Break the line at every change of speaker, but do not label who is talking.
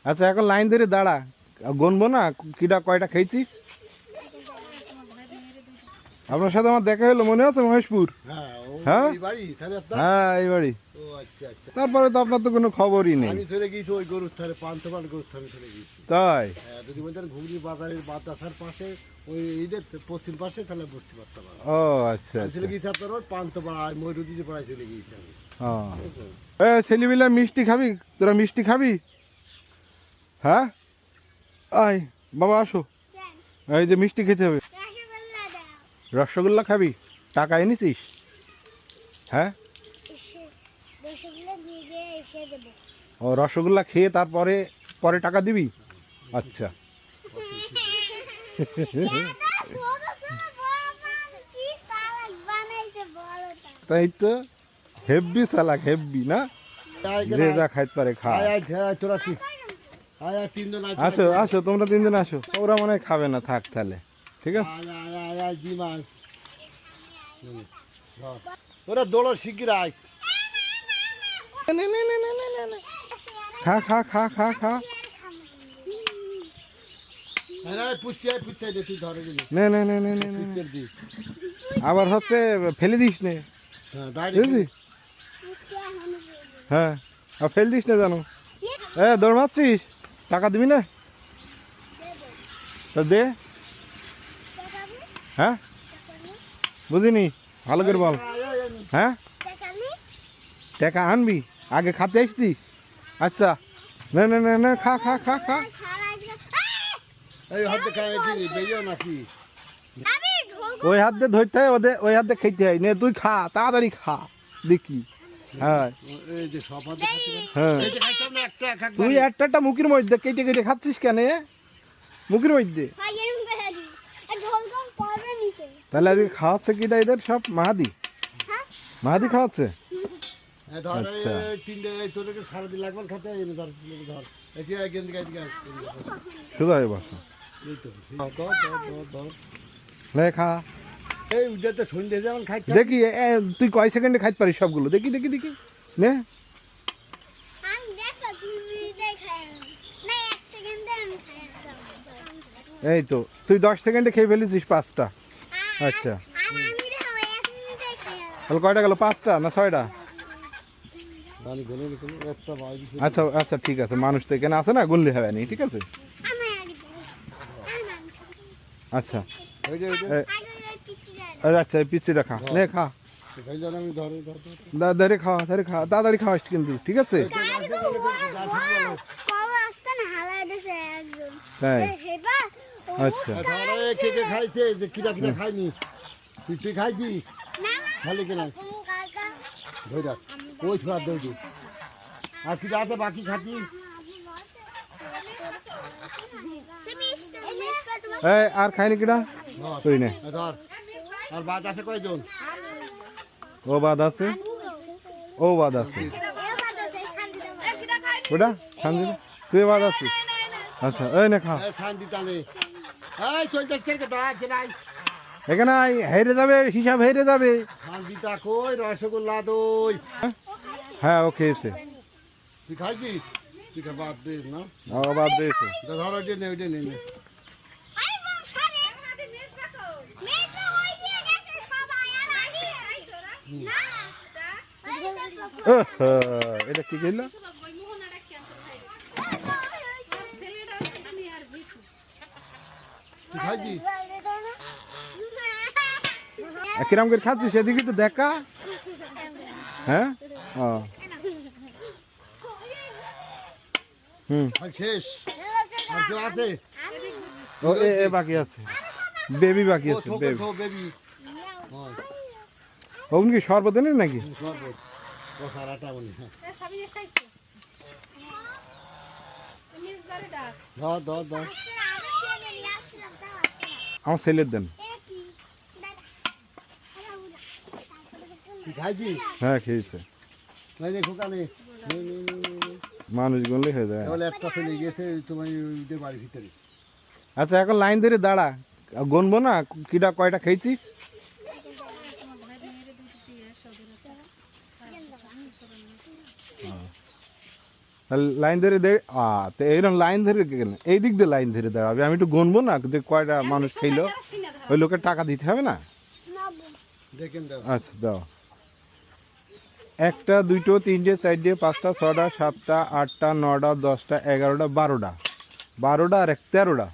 আচ্ছা এখন লাইন ধরে দাঁড়া, গুনবো না কিটা কয়টা খেয়েছিস। আপনার সাথে আমার দেখা হলো মনে আছে মহেশপুর? হ্যাঁ হ্যাঁ এই বাড়ি। তারপরে তো আপনার তো কোনো খবরই নেই।
আমি চলে গিয়েছি ওই গরুর ধারে, পান্থপাল গরুর ধারে চলে গিয়েছি।
তাই
যদি বলতেন ঘুগরি বাজারের বাতাসার পাশে ওই এইটা পশ্চিম পাশে, তাহলে বুঝতে পারতাম।
ও আচ্ছা
চলে গিয়েছি আপনার ওই পান্থপাড়া ময়ূরদিতে পাড়ায় চলে গিয়েছি আমি।
ছেলেবেলা মিষ্টি খাবি? তোরা মিষ্টি খাবি? হ্যাঁ আয় বাবা আসো, এই যে মিষ্টি খেতে হবে। রসগোল্লা খাবি? টাকা এনেছিস? হ্যাঁ ও রসগোল্লা খেয়ে তারপরে পরে টাকা দিবি? আচ্ছা তাই তো, হেব্বি সালাক হেব্বি না, যে যা খাইতে পারে খা।
তোরা
আসো আসো তোমরা তিনজন আসো, ওরা মনে হয় খাবে না, থাক তাহলে ঠিক আছে।
ওরা দৌড়ো শিগগির আয়।
খা খা খা খা খা নে নে নে নে নে নে। আবার হচ্ছে ফেলে দিস নে, বুঝলি? হ্যাঁ আর ফেল দিস না জানো। দৌড় মারছিস, টাকা দিবি না? তা দে। হ্যাঁ বুঝিনি, ভালো করে বল। হ্যাঁ টাকা আনবি, আগে খাতে আসছিস? আচ্ছা না না না না, খা খা খা খা। ওই হাত দিয়ে ধরতে হয়, ওদের ওই হাত দিয়ে খেতে হয়। নে তুই খা, তাড়াতাড়ি খা দেখি। হ্যাঁ হ্যাঁ তুই একটা একটা মুখের মধ্যে কেটে কেটে খাচ্ছিস কেন মুখের মধ্যে? তাহলে আজকে খাওয়াচ্ছে কিটা এদের সব? মাহাদি মাহাদি খাওয়াচ্ছে। খা দেখি তুই কয় সেকেন্ডে খাইতে পারিস সবগুলো, দেখি দেখি দেখি নে। এই তো তুই 10 সেকেন্ডে খেয়ে ফেলেছিস 5টা। আচ্ছা তাহলে কয়টা গেল? 5টা না 6টা? আচ্ছা আচ্ছা ঠিক আছে, মানুষ তো এখানে আছে না, গুনলে হবে না, ঠিক আছে। আচ্ছা আচ্ছা এই পিচিটা খা, নে খা, ধরে খাওয়া, ধরে খা, তাড়াতাড়ি খাওয়াস কিন্তু, ঠিক আছে? তাই আচ্ছা
খাইছে যে কিরা কিরা খাইনি, তুই খাইছি খালি কিনা ধরে ওই ছোড়া দৌড়ি আর কিরা আছে বাকি খাতি।
আর খাইনি কিরা তুই নে।
আর বাদ আছে কয়জন?
ও বাদ আছে, ও বাদ আছে, ওটা শান্তি তুই বাদ আছিস। আচ্ছা এই নে খা। এখানে হেরে যাবে, হিসাব হেরে যাবে।
রসগোল্লা দই
হ্যাঁ ও খেয়েছে,
তুই খাইছিস? তুই বাদ দিস না,
বাদ দিয়েছে।
ধর ওইটা নে, ওইটা নে।
এটা কি করল? কিরাম করে খাচ্ছিস সেদিকে একটু দেখা। হ্যাঁ
শেষ আর কেউ আছে?
ও এ বাকি আছে, বেবি বাকি আছে,
বেবি
ওগুন কি শরবত এনেছ নাকি? আমার ছেলের দেন। হ্যাঁ খেয়েছে, মানুষ গুনলে হয়ে যায়। আচ্ছা এখন লাইন ধরে দাঁড়া, গুনবো না কিটা কয়টা খেয়েছিস। লাইন ধরে দে তো এইরকম লাইন ধরে কেন এই দিক দিয়ে লাইন ধরে দাঁড়াবে আমি একটু গুনবো না যে কয়টা মানুষ খেলো ওই লোকের টাকা দিতে হবে না
দেখেন দাও
আচ্ছা দাও 1টা 2টো 3টে 4টে 5টা 6টা 7টা 8টা 9টা 10টা 11টা 12টা আর 13টা